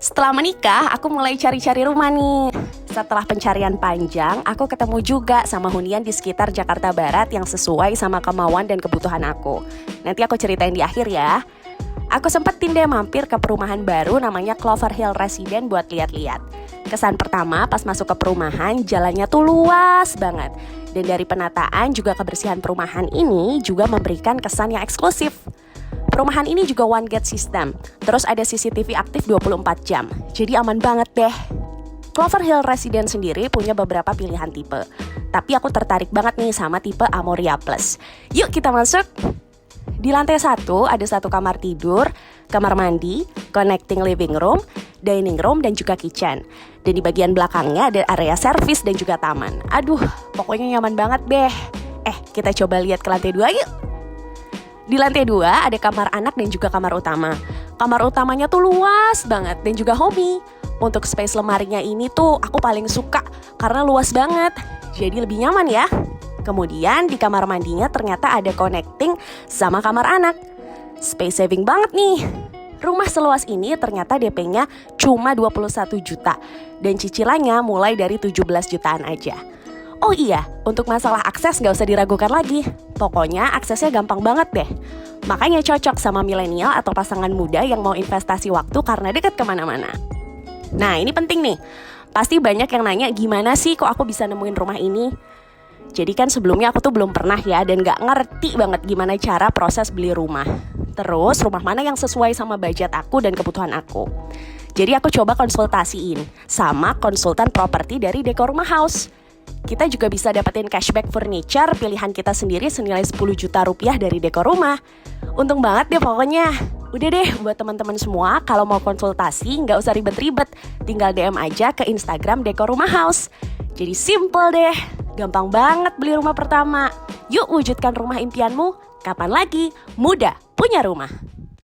Setelah menikah, aku mulai cari-cari rumah nih. Setelah pencarian panjang, aku ketemu juga sama hunian di sekitar Jakarta Barat yang sesuai sama kemauan dan kebutuhan aku. Nanti aku ceritain di akhir ya. Aku sempetin deh mampir ke perumahan baru namanya Clover Hill Residence buat lihat-lihat. Kesan pertama pas masuk ke perumahan, jalannya tuh luas banget. Dan dari penataan juga kebersihan perumahan ini juga memberikan kesan yang eksklusif. Perumahan ini juga one gate system, terus ada CCTV aktif 24 jam, jadi aman banget deh. Clover Hill Residence sendiri punya beberapa pilihan tipe, tapi aku tertarik banget nih sama tipe Amoria Plus. Yuk kita masuk! Di lantai 1 ada 1 kamar tidur, kamar mandi, connecting living room, dining room, dan juga kitchen. Dan di bagian belakangnya ada area service dan juga taman. Aduh, pokoknya nyaman banget deh. Kita coba lihat ke lantai 2 yuk! Di lantai 2 ada kamar anak dan juga kamar utama. Kamar utamanya tuh luas banget dan juga homey. Untuk space lemarinya ini tuh aku paling suka karena luas banget. Jadi lebih nyaman ya. Kemudian di kamar mandinya ternyata ada connecting sama kamar anak. Space saving banget nih. Rumah seluas ini ternyata DP-nya cuma 21 juta dan cicilannya mulai dari 17 jutaan aja. Oh iya, untuk masalah akses gak usah diragukan lagi. Pokoknya aksesnya gampang banget deh. Makanya cocok sama milenial atau pasangan muda yang mau investasi waktu karena deket kemana-mana. Nah ini penting nih. Pasti banyak yang nanya gimana sih kok aku bisa nemuin rumah ini. Jadi kan sebelumnya aku tuh belum pernah ya dan gak ngerti banget gimana cara proses beli rumah. Terus rumah mana yang sesuai sama budget aku dan kebutuhan aku. Jadi aku coba konsultasiin sama konsultan properti dari Dekor Rumah House. Kita juga bisa dapetin cashback furniture pilihan kita sendiri senilai 10 juta rupiah dari Dekor Rumah. Untung banget deh pokoknya. Udah deh buat teman-teman semua, kalau mau konsultasi nggak usah ribet-ribet. Tinggal DM aja ke Instagram Dekor Rumah House. Jadi simple deh, gampang banget beli rumah pertama. Yuk wujudkan rumah impianmu, kapan lagi muda punya rumah.